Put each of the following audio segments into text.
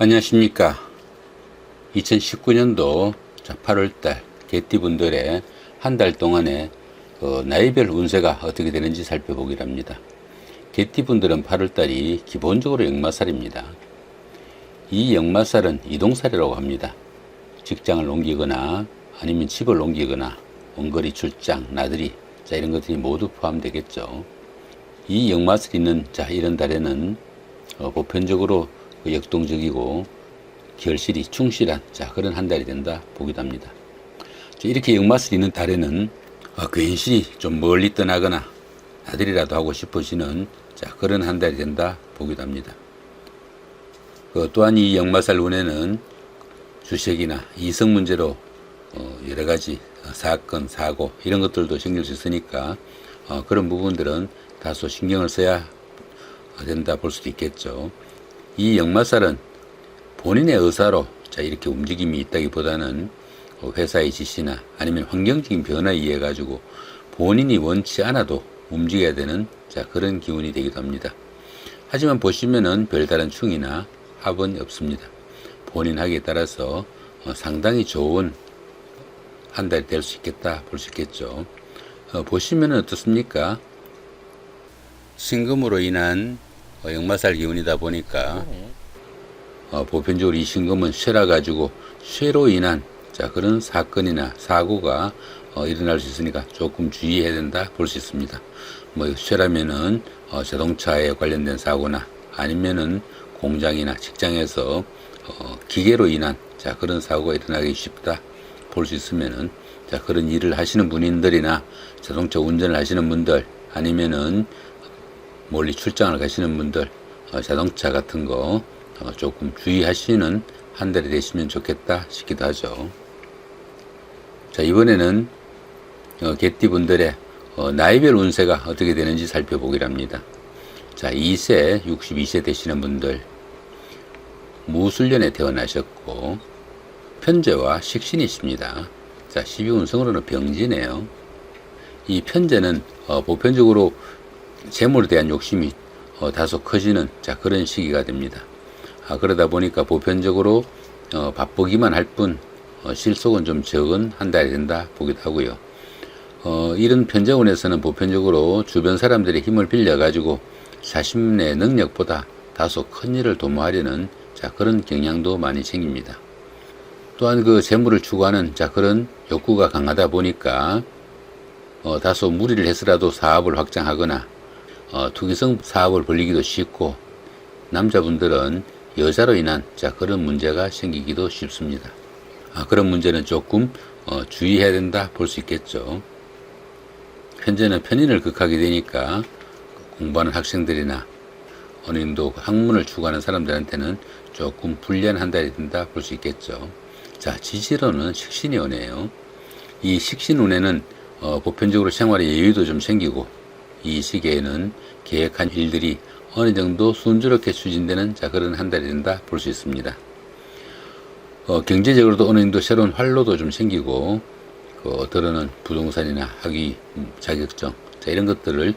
안녕하십니까. 2019년도 8월달 개띠분들의 한 달 동안의 나이별 운세가 어떻게 되는지 살펴보기로 합니다. 개띠분들은 8월달이 기본적으로 역마살입니다. 이 역마살은 이동살이라고 합니다. 직장을 옮기거나 아니면 집을 옮기거나 원거리 출장, 나들이 이런 것들이 모두 포함되겠죠. 이 역마살이 있는 이런 달에는 보편적으로 역동적이고 결실이 충실한 그런 한 달이 된다 보기도 합니다. 이렇게 역마살이 있는 달에는 괜시리 좀 멀리 떠나거나 나들이라도 하고 싶어지는 그런 한 달이 된다 보기도 합니다. 또한 이 역마살 운에는 주식이나 이성 문제로 여러 가지 사건, 사고 이런 것들도 생길 수 있으니까 그런 부분들은 다소 신경을 써야 된다 볼 수도 있겠죠. 이 역마살은 본인의 의사로 이렇게 움직임이 있다기보다는 회사의 지시나 아니면 환경적인 변화에 의해 가지고 본인이 원치 않아도 움직여야 되는 그런 기운이 되기도 합니다. 하지만 보시면은 별다른 충이나 합은 없습니다. 본인 하기에 따라서 상당히 좋은 한 달이 될 수 있겠다 볼 수 있겠죠. 보시면은 어떻습니까? 신금으로 인한 역마살 기운이다 보니까 보편적으로 이 신금은 쇠라 가지고 쇠로 인한 그런 사건이나 사고가 일어날 수 있으니까 조금 주의해야 된다 볼 수 있습니다. 쇠라면은 자동차에 관련된 사고나 아니면은 공장이나 직장에서 기계로 인한 그런 사고가 일어나기 쉽다 볼 수 있으면은 그런 일을 하시는 분들이나 자동차 운전을 하시는 분들 아니면은 멀리 출장을 가시는 분들 자동차 같은 거 조금 주의하시는 한 달이 되시면 좋겠다 싶기도 하죠. 이번에는 개띠분들의 나이별 운세가 어떻게 되는지 살펴보기로 합니다. 2세, 62세 되시는 분들 무술년에 태어나셨고 편재와 식신이십니다. 12운성으로는 병지네요. 이 편재는 보편적으로 재물에 대한 욕심이 다소 커지는 그런 시기가 됩니다. 그러다 보니까 보편적으로 바쁘기만 할 뿐 실속은 좀 적은 한 달이 된다 보기도 하고요. 이런 편재운에서는 보편적으로 주변 사람들의 힘을 빌려 가지고 자신의 능력보다 다소 큰 일을 도모하려는 그런 경향도 많이 생깁니다. 또한 그 재물을 추구하는 그런 욕구가 강하다 보니까 다소 무리를 해서라도 사업을 확장하거나 투기성 사업을 벌리기도 쉽고 남자분들은 여자로 인한 그런 문제가 생기기도 쉽습니다. 그런 문제는 조금 주의해야 된다 볼 수 있겠죠. 현재는 편인을 극하게 되니까 공부하는 학생들이나 어느 정도 학문을 추구하는 사람들한테는 조금 불리한 한 달이 된다 볼 수 있겠죠. 지지로는 식신이 오네요. 이 식신 운에는 보편적으로 생활에 여유도 좀 생기고 이 시기에는 계획한 일들이 어느 정도 순조롭게 추진되는 그런 한 달이 된다 볼 수 있습니다. 경제적으로도 어느 정도 새로운 활로도 좀 생기고 들어는 부동산이나 학위 자격증 이런 것들을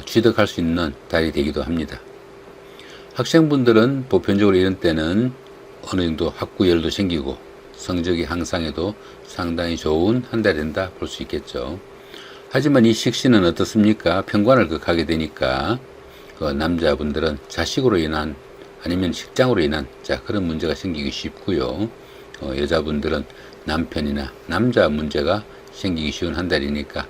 취득할 수 있는 달이 되기도 합니다. 학생분들은 보편적으로 이런 때는 어느 정도 학구열도 생기고 성적이 향상에도 상당히 좋은 한 달이 된다 볼 수 있겠죠. 하지만 이 식신은 어떻습니까? 편관을 극하게 되니까 남자분들은 자식으로 인한 아니면 직장으로 인한 그런 문제가 생기기 쉽고요. 여자분들은 남편이나 남자 문제가 생기기 쉬운 한 달이니까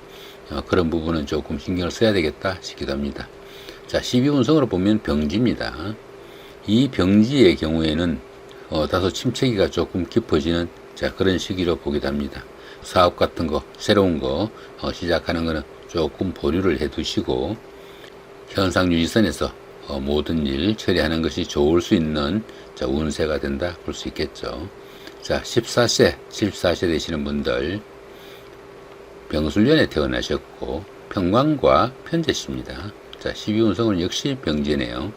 그런 부분은 조금 신경을 써야 되겠다 싶기도 합니다. 12운성으로 보면 병지입니다. 이 병지의 경우에는 다소 침체기가 조금 깊어지는 그런 시기로 보기도 합니다. 사업 같은 거 새로운 거 시작하는 거는 조금 보류를 해 두시고 현상 유지선에서 모든 일 처리하는 것이 좋을 수 있는 운세가 된다 볼 수 있겠죠. 14세 되시는 분들 병술년에 태어나셨고 편관과 편재십니다. 12운성은 역시 병재네요.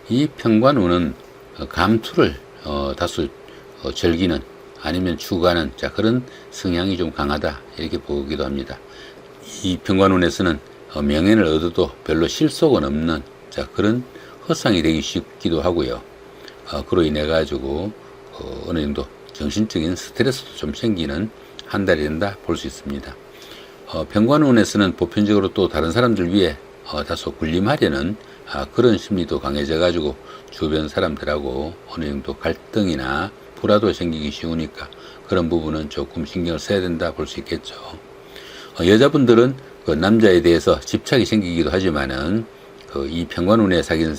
이 편관운은 감투를 다소 즐기는 아니면 추구하는 그런 성향이 좀 강하다 이렇게 보기도 합니다. 이 편관운에서는 명예를 얻어도 별로 실속은 없는 그런 허상이 되기 쉽기도 하고요. 그로 인해 가지고 어느 정도 정신적인 스트레스도 좀 생기는 한 달이 된다 볼 수 있습니다. 편관운에서는 보편적으로 또 다른 사람들 위해 다소 군림하려는 그런 심리도 강해져 가지고 주변 사람들하고 어느 정도 갈등이나 불화도 생기기 쉬우니까 그런 부분은 조금 신경을 써야 된다 볼 수 있겠죠. 여자분들은 그 남자에 대해서 집착이 생기기도 하지만은 이 편관운에 사귄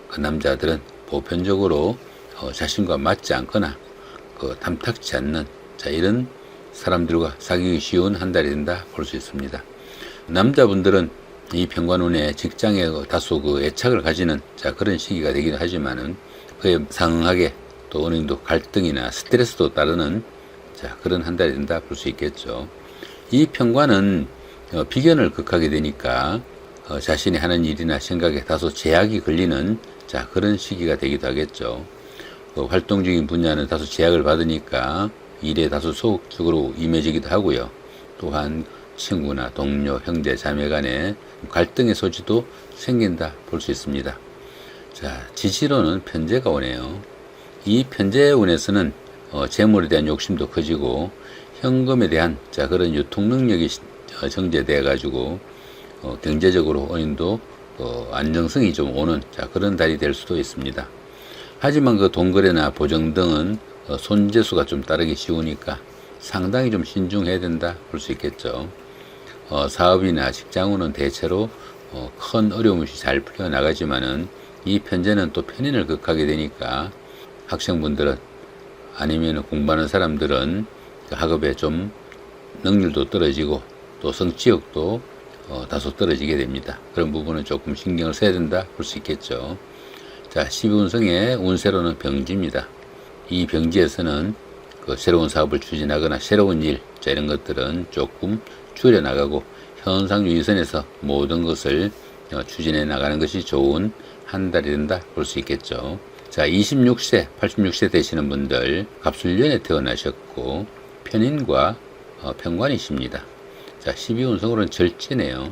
그 남자들은 보편적으로 자신과 맞지 않거나 탐탁치 않는 이런 사람들과 사귀기 쉬운 한 달이 된다 볼 수 있습니다. 남자분들은 이 편관운에 직장에 다소 애착을 가지는 그런 시기가 되기도 하지만은 그에 상응하게 또 어느 정도 갈등이나 스트레스도 따르는 그런 한 달이 된다 볼 수 있겠죠. 이 편관은 비견을 극하게 되니까 자신이 하는 일이나 생각에 다소 제약이 걸리는 그런 시기가 되기도 하겠죠. 활동적인 분야는 다소 제약을 받으니까 일에 다소 소극적으로 임해지기도 하고요. 또한 친구나 동료, 형제, 자매 간의 갈등의 소지도 생긴다 볼 수 있습니다. 지지로는 편재가 오네요. 이 편재운에서는 재물에 대한 욕심도 커지고 현금에 대한 그런 유통 능력이 정제돼 가지고 경제적으로 어느 정도 안정성이 좀 오는 그런 달이 될 수도 있습니다. 하지만 돈거래나 보정 등은 손재수가 좀 따르기 쉬우니까 상당히 좀 신중해야 된다 볼 수 있겠죠. 사업이나 직장운은 대체로 큰 어려움 없이 잘 풀려나가지만은 이 편재는 또 편인을 극하게 되니까 학생분들은 아니면 공부하는 사람들은 학업에 좀 능률도 떨어지고 또 성취욕도 다소 떨어지게 됩니다. 그런 부분은 조금 신경을 써야 된다 볼 수 있겠죠. 12운성의 운세로는 병지입니다. 이 병지에서는 새로운 사업을 추진하거나 새로운 일 이런 것들은 조금 줄여나가고 현상유의선에서 모든 것을 추진해 나가는 것이 좋은 한 달이 된다 볼 수 있겠죠. 26세, 86세 되시는 분들 갑술년에 태어나셨고 편인과 편관이십니다. 12운성으로는 절제네요.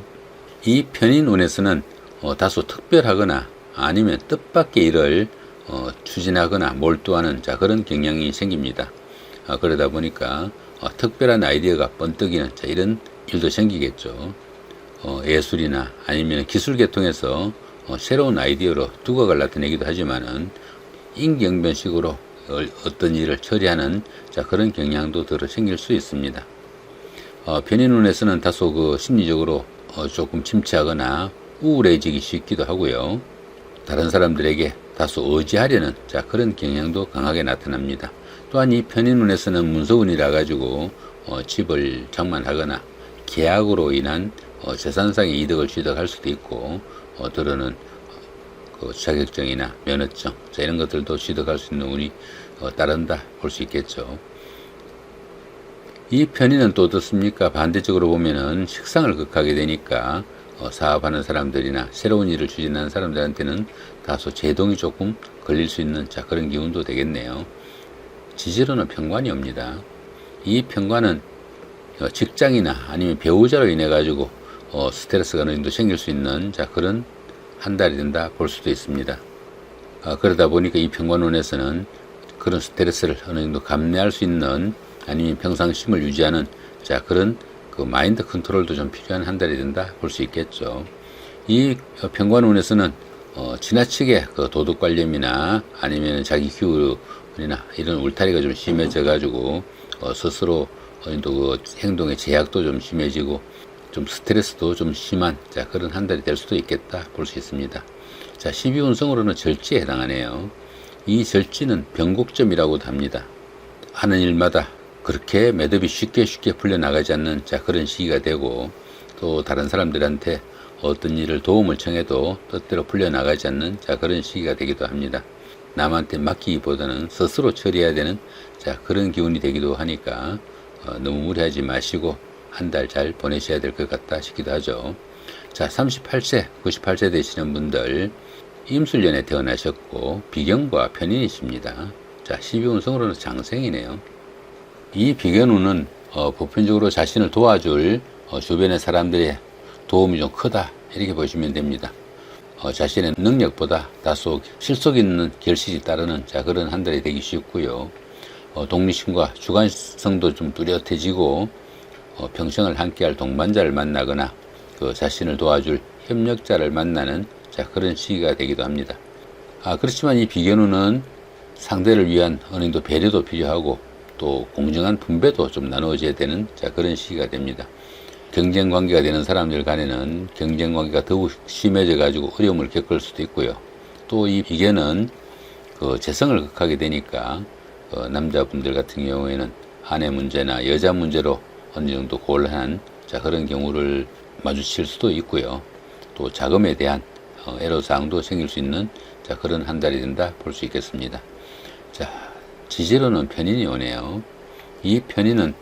이 편인운에서는 다소 특별하거나 아니면 뜻밖의 일을 추진하거나 몰두하는 그런 경향이 생깁니다. 그러다 보니까 특별한 아이디어가 번뜩이는 이런 일도 생기겠죠. 예술이나 아니면 기술 계통에서 새로운 아이디어로 두각을 나타내기도 하지만은 임기응변식으로 어떤 일을 처리하는 그런 경향도 들어 생길 수 있습니다. 편인운에서는 다소 심리적으로 조금 침체하거나 우울해지기 쉽기도 하고요. 다른 사람들에게 다소 의지하려는 그런 경향도 강하게 나타납니다. 또한 이 편인운에서는 문서운이라 가지고 집을 장만하거나 계약으로 인한 재산상의 이득을 취득할 수도 있고 들어는 자격증이나 면허증 이런 것들도 취득할 수 있는 운이 따른다 볼 수 있겠죠. 이 편인은 또 어떻습니까? 반대적으로 보면은 식상을 극하게 되니까 사업하는 사람들이나 새로운 일을 추진하는 사람들한테는 다소 제동이 조금 걸릴 수 있는 그런 기운도 되겠네요. 지지로는 편관이 옵니다. 이 편관은 직장이나 아니면 배우자로 인해 가지고 스트레스가 어느 정도 생길 수 있는 그런 한 달이 된다 볼 수도 있습니다. 그러다 보니까 이 편관운에서는 그런 스트레스를 어느 정도 감내할 수 있는 아니면 평상심을 유지하는 그런 마인드 컨트롤도 좀 필요한 한 달이 된다 볼 수 있겠죠. 이 편관운에서는 지나치게 도덕관념이나 아니면 자기 기운이나 이런 울타리가 좀 심해져 가지고 스스로 행동의 제약도 좀 심해지고 좀 스트레스도 좀 심한 그런 한 달이 될 수도 있겠다 볼 수 있습니다. 12운성으로는 절지에 해당하네요. 이 절지는 변곡점이라고도 합니다. 하는 일마다 그렇게 매듭이 쉽게 풀려나가지 않는 그런 시기가 되고 또 다른 사람들한테 어떤 일을 도움을 청해도 뜻대로 풀려나가지 않는 그런 시기가 되기도 합니다. 남한테 맡기기보다는 스스로 처리해야 되는 그런 기운이 되기도 하니까 너무 무리하지 마시고 한 달 잘 보내셔야 될 것 같다 싶기도 하죠. 38세, 98세 되시는 분들 임술년에 태어나셨고 비견과 편인이십니다. 12운성으로는 장생이네요. 이 비견운은 보편적으로 자신을 도와줄 주변의 사람들의 도움이 좀 크다 이렇게 보시면 됩니다. 자신의 능력보다 다소 실속 있는 결실이 따르는 그런 한 달이 되기 쉽고요. 독립심과 주관성도 좀 뚜렷해지고 평생을 함께할 동반자를 만나거나 그 자신을 도와줄 협력자를 만나는 그런 시기가 되기도 합니다. 그렇지만 이 비견운은 상대를 위한 어느 정도 배려도 필요하고 또 공정한 분배도 좀 나누어져야 되는 그런 시기가 됩니다. 경쟁 관계가 되는 사람들 간에는 경쟁 관계가 더욱 심해져 가지고 어려움을 겪을 수도 있고요. 또 이 비견은 그 재성을 극하게 되니까 남자분들 같은 경우에는 아내 문제나 여자 문제로 어느 정도 곤란한 그런 경우를 마주칠 수도 있고요. 또 자금에 대한 애로사항도 생길 수 있는 그런 한 달이 된다 볼 수 있겠습니다. 지지로는 편인이 오네요. 이 편인은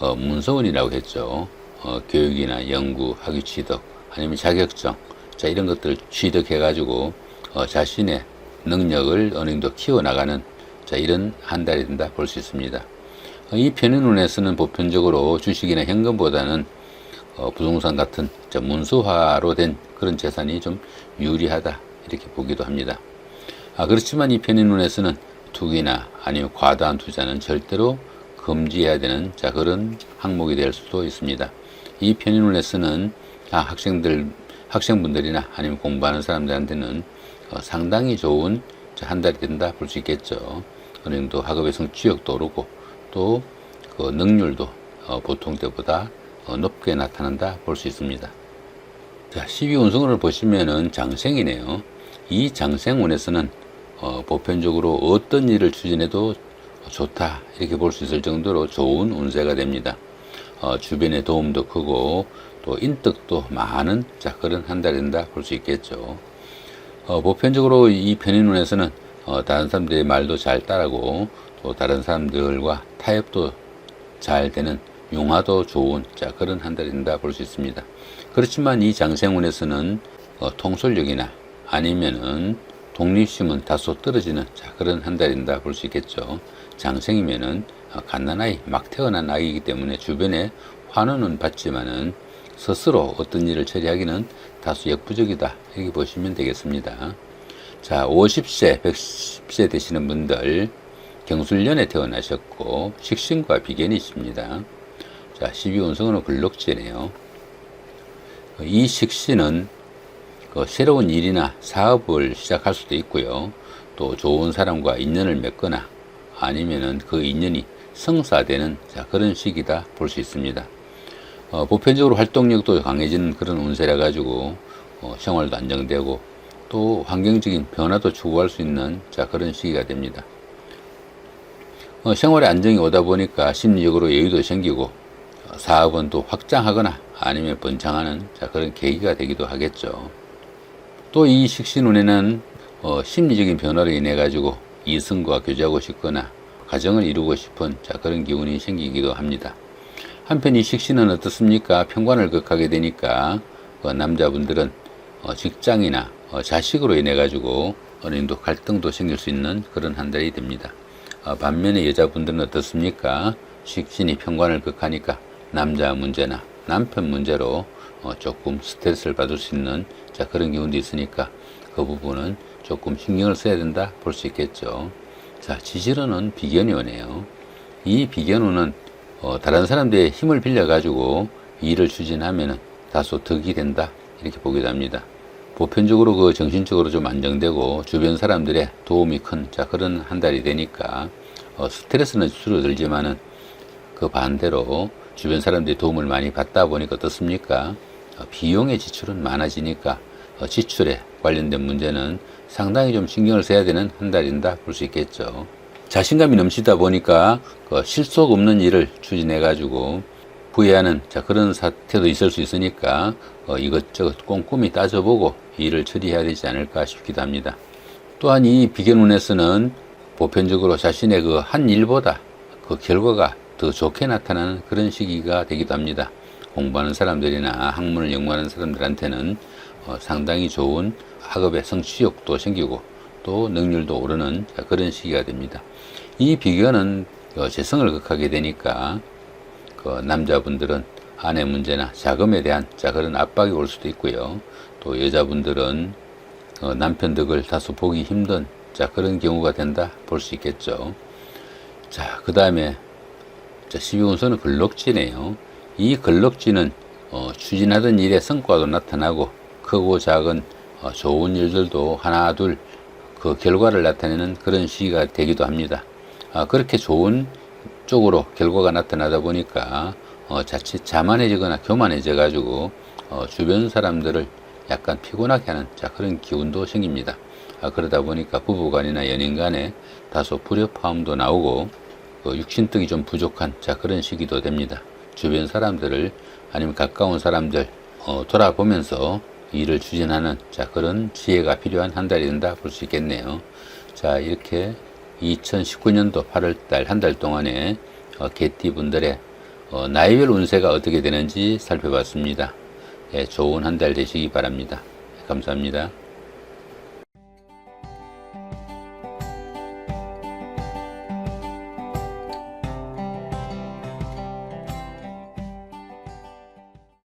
문서운이라고 했죠. 교육이나 연구, 학위 취득, 아니면 자격증, 이런 것들을 취득해 가지고 자신의 능력을 어느 정도 키워나가는 이런 한 달이 된다 볼 수 있습니다. 이 편인운에서는 보편적으로 주식이나 현금보다는 부동산 같은 문서화로 된 그런 재산이 좀 유리하다 이렇게 보기도 합니다. 그렇지만 이 편인운에서는 투기나 아니면 과다한 투자는 절대로 금지해야 되는 그런 항목이 될 수도 있습니다. 이 편인운에서는 학생분들이나 아니면 공부하는 사람들한테는 상당히 좋은 한 달이 된다 볼 수 있겠죠. 어느 정도 학업의 성취욕도 오르고 또 그 능률도 보통 때보다 높게 나타난다 볼 수 있습니다. 12운성을 보시면은 장생이네요. 이 장생운에서는 보편적으로 어떤 일을 추진해도 좋다 이렇게 볼 수 있을 정도로 좋은 운세가 됩니다. 주변의 도움도 크고 또 인덕도 많은 그런 한 달이 된다 볼 수 있겠죠. 보편적으로 이 편인운에서는 다른 사람들의 말도 잘 따르고 또 다른 사람들과 타협도 잘 되는 융화도 좋은 그런 한 달이 된다 볼 수 있습니다. 그렇지만 이 장생운에서는 통솔력이나 아니면은 독립심은 다소 떨어지는 그런 한 달이 된다 볼 수 있겠죠. 장생이면은 갓난아이, 막 태어난 아이이기 때문에 주변에 환호는 받지만은 스스로 어떤 일을 처리하기는 다소 역부족이다 이렇게 보시면 되겠습니다. 50세, 110세 되시는 분들 경술년에 태어나셨고 식신과 비견이 있습니다. 12운성은 글록지네요. 이 식신은 새로운 일이나 사업을 시작할 수도 있고요. 또 좋은 사람과 인연을 맺거나 아니면은 그 인연이 성사되는 그런 시기다 볼 수 있습니다. 보편적으로 활동력도 강해지는 그런 운세라 가지고 생활도 안정되고 또 환경적인 변화도 추구할 수 있는 그런 시기가 됩니다. 생활의 안정이 오다 보니까 심리적으로 여유도 생기고 사업은 또 확장하거나 아니면 번창하는 그런 계기가 되기도 하겠죠. 또 이 식신운에는 심리적인 변화로 인해 가지고 이성과 교제하고 싶거나 가정을 이루고 싶은 그런 기운이 생기기도 합니다. 한편 이 식신은 어떻습니까? 편관을 극하게 되니까 남자분들은 직장이나 자식으로 인해 가지고 어느 정도 갈등도 생길 수 있는 그런 한 달이 됩니다. 반면에 여자분들은 어떻습니까? 식신이 편관을 극하니까 남자 문제나 남편 문제로 조금 스트레스를 받을 수 있는 그런 기운도 있으니까 그 부분은 조금 신경을 써야 된다 볼 수 있겠죠. 지지로는 비견이 오네요. 이 비견운은 다른 사람들의 힘을 빌려 가지고 일을 추진하면 다소 득이 된다 이렇게 보기도 합니다. 보편적으로 정신적으로 좀 안정되고 주변 사람들의 도움이 큰 그런 한 달이 되니까 스트레스는 줄어들지만은 그 반대로 주변 사람들이 도움을 많이 받다 보니까 어떻습니까? 비용의 지출은 많아지니까 지출에 관련된 문제는 상당히 좀 신경을 써야 되는 한 달인다 볼 수 있겠죠. 자신감이 넘치다 보니까 실속 없는 일을 추진해 가지고 후회하는 그런 사태도 있을 수 있으니까 이것저것 꼼꼼히 따져보고 일을 처리해야 되지 않을까 싶기도 합니다. 또한 이 비견운에서는 보편적으로 자신의 한 일보다 그 결과가 더 좋게 나타나는 그런 시기가 되기도 합니다. 공부하는 사람들이나 학문을 연구하는 사람들한테는 상당히 좋은 학업의 성취욕도 생기고 또 능률도 오르는 그런 시기가 됩니다. 이 비견은 재성을 극하게 되니까 남자분들은 아내 문제나 자금에 대한 그런 압박이 올 수도 있고요. 또 여자분들은 남편 덕을 다소 보기 힘든 그런 경우가 된다 볼 수 있겠죠. 자, 그 다음에 12운서는 걸럭지네요. 이 걸럭지는 추진하던 일의 성과도 나타나고 크고 작은 좋은 일들도 하나 둘 그 결과를 나타내는 그런 시기가 되기도 합니다. 그렇게 좋은 쪽으로 결과가 나타나다 보니까 자칫 자만해지거나 교만해져 가지고 주변 사람들을 약간 피곤하게 하는 그런 기운도 생깁니다. 그러다 보니까 부부간이나 연인간에 다소 불협화음도 나오고 육신떡이 좀 부족한 그런 시기도 됩니다. 주변 사람들을 아니면 가까운 사람들 돌아보면서 일을 추진하는 그런 지혜가 필요한 한 달이 된다 볼 수 있겠네요. 자, 이렇게 2019년도 8월달 한 달 동안에 개띠분들의 나이별 운세가 어떻게 되는지 살펴봤습니다. 좋은 한 달 되시기 바랍니다. 감사합니다.